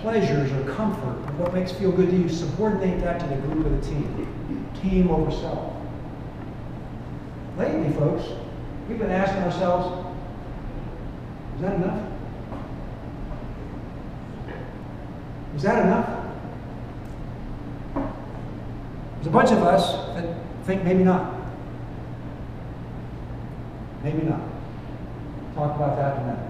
pleasures or comfort, or what makes you feel good to you, subordinate that to the group or the team. Team over self. Lately, folks, we've been asking ourselves, is that enough? Is that enough? There's a bunch of us that think maybe not. Maybe not. Talk about that in a minute.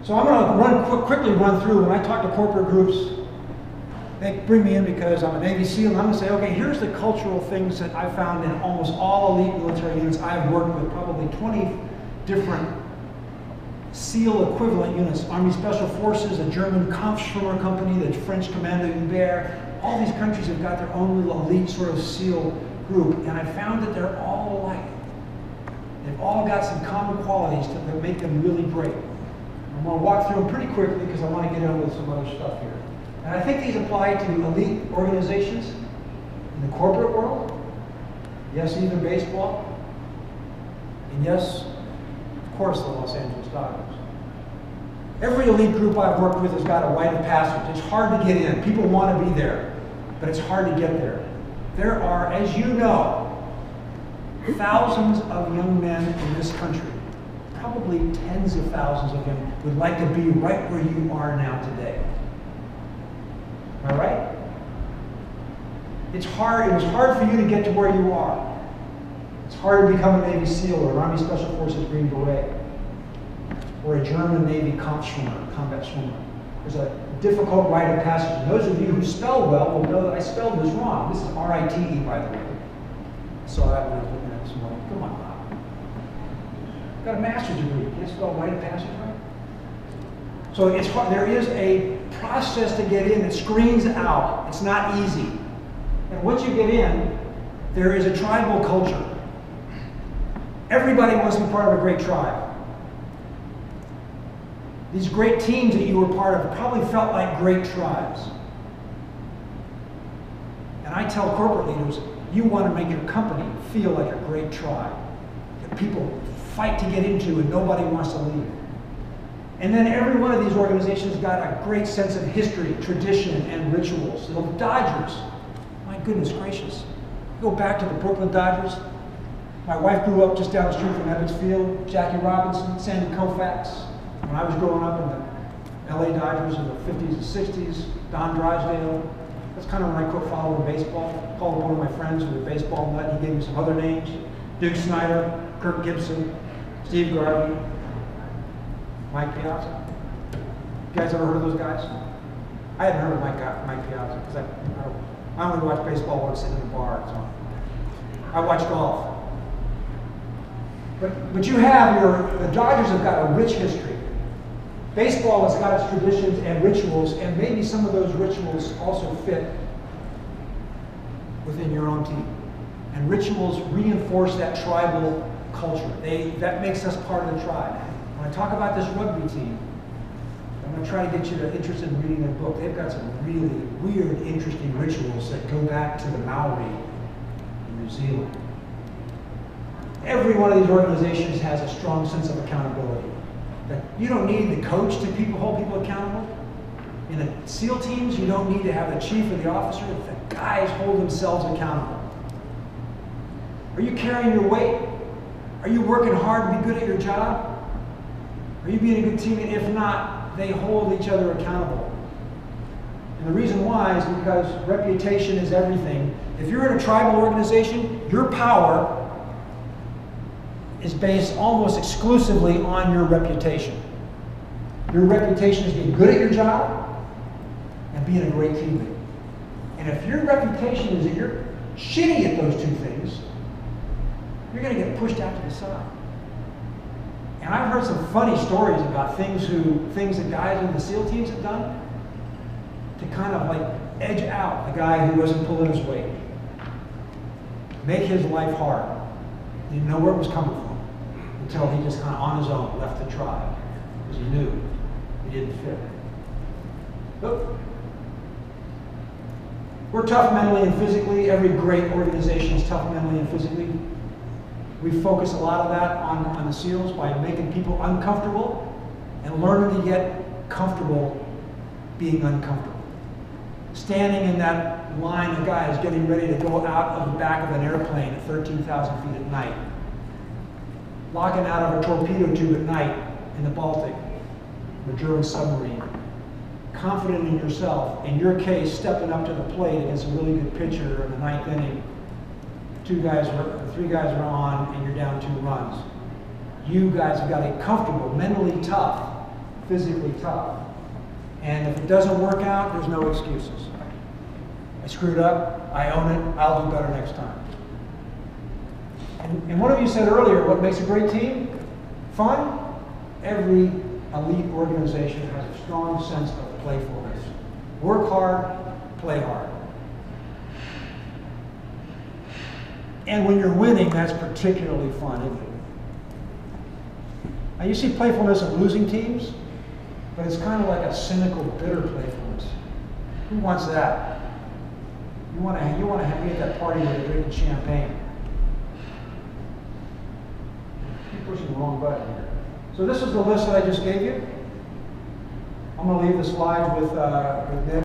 So I'm going to quickly run through. When I talk to corporate groups, they bring me in because I'm a Navy SEAL, and I'm going to say, okay, here's the cultural things that I found in almost all elite military units. I've worked with probably 20 different SEAL equivalent units. Army Special Forces, a German Kampfschwimmer company, the French Commando Hubert. All these countries have got their own little elite sort of SEAL group, and I found that they're all alike. They've all got some common qualities that make them really great. I'm going to walk through them pretty quickly because I want to get on with some other stuff here. And I think these apply to elite organizations in the corporate world, yes, even baseball, and yes, of course, the Los Angeles Dodgers. Every elite group I've worked with has got a rite of passage. It's hard to get in. People want to be there, but it's hard to get there. There are, as you know, thousands of young men in this country, probably tens of thousands of them, would like to be right where you are now today. Am I right? It's hard. It was hard for you to get to where you are. It's hard to become a Navy SEAL or an Army Special Forces Green Beret or a German Navy Kampfschwimmer, combat swimmer. There's a difficult rite of passage. And those of you who spell well will know that I spelled this wrong. This is R-I-T-E, by the way. I saw that when I was looking at it this morning. Come on, Bob. Got a master's degree. You can't spell rite of passage right? So it's hard. There is a process to get in that screens out. It's not easy. And once you get in, there is a tribal culture. Everybody wants to be part of a great tribe. These great teams that you were part of probably felt like great tribes. And I tell corporate leaders, you want to make your company feel like a great tribe that people fight to get into and nobody wants to leave. And then every one of these organizations got a great sense of history, tradition, and rituals. The Dodgers, my goodness gracious. Go back to the Brooklyn Dodgers. My wife grew up just down the street from Ebbets Field. Jackie Robinson, Sandy Koufax. When I was growing up in the LA Dodgers in the 50s and 60s, Don Drysdale. That's kind of when I quit following baseball. Called one of my friends who was a baseball nut. He gave me some other names. Duke Snider, Kirk Gibson, Steve Garvey, Mike Piazza. You guys ever heard of those guys? I hadn't heard of Mike Piazza because I only watch baseball when I'm sitting in a bar. So I watch golf. But you have the Dodgers have got a rich history. Baseball has got its traditions and rituals, and maybe some of those rituals also fit within your own team. And rituals reinforce that tribal culture. That makes us part of the tribe. When I talk about this rugby team, I'm going to try to get you interested in reading their book. They've got some really weird, interesting rituals that go back to the Maori in New Zealand. Every one of these organizations has a strong sense of accountability. That you don't need the coach to hold people accountable. In the SEAL teams, you don't need to have the chief or the officer. The guys hold themselves accountable. Are you carrying your weight? Are you working hard to be good at your job? Are you being a good teammate? If not, they hold each other accountable. And the reason why is because reputation is everything. If you're in a tribal organization, your power is based almost exclusively on your reputation. Your reputation is being good at your job and being a great teammate. And if your reputation is that you're shitty at those two things, you're going to get pushed out to the side. And I've heard some funny stories about things that guys in the SEAL teams have done to kind of like edge out the guy who wasn't pulling his weight. Make his life hard. He didn't know where it was coming from until he just kind of on his own left the tribe because he knew he didn't fit. Look, we're tough mentally and physically. Every great organization is tough mentally and physically. We focus a lot of that on the SEALs by making people uncomfortable and learning to get comfortable being uncomfortable. Standing in that line of guys getting ready to go out of the back of an airplane at 13,000 feet at night. Locking out of a torpedo tube at night in the Baltic, a German submarine. Confident in yourself, in your case, stepping up to the plate against a really good pitcher in the ninth inning. Three guys are on, and you're down 2 runs. You guys have got to get comfortable, mentally tough, physically tough. And if it doesn't work out, there's no excuses. I screwed up, I own it, I'll do better next time. And one of you said earlier, what makes a great team? Fun. Every elite organization has a strong sense of playfulness. Work hard, play hard. And when you're winning, that's particularly fun, isn't it? Now you see playfulness of losing teams, but it's kind of like a cynical, bitter playfulness. Who wants that? You want to be at that party where they're drinking champagne. Keep pushing the wrong button here. So this is the list that I just gave you. I'm going to leave the slides with Ned.